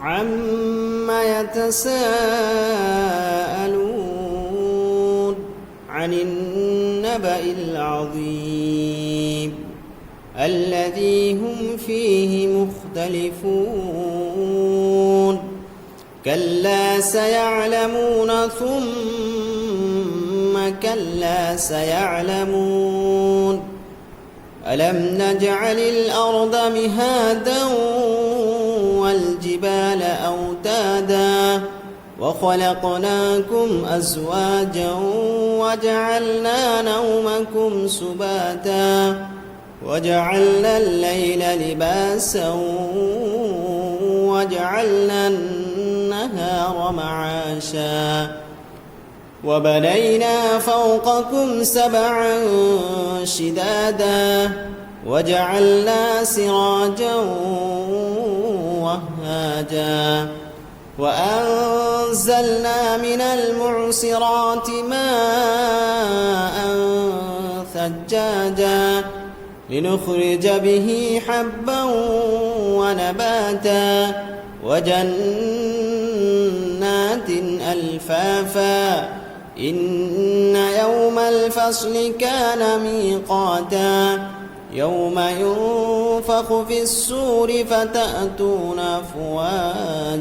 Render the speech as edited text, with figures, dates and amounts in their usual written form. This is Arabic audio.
عما يتساءلون عن النبأ العظيم الذي هم فيه مختلفون كلا سيعلمون ثم كلا سيعلمون ألم نجعل الأرض مهادا والجبال أوتادا وخلقناكم أزواجا وجعلنا نومكم سباتا وجعلنا الليل لباسا وجعلنا النهار معاشا وبنينا فوقكم سبعا شدادا وجعلنا سراجا وهاجا وأنزلنا من المعصرات ماء ثجاجا لنخرج به حبا ونباتا وجنات ألفافا إن يوم الفصل كان ميقاتا يوم ينفخ في الصور فتأتون أفواجا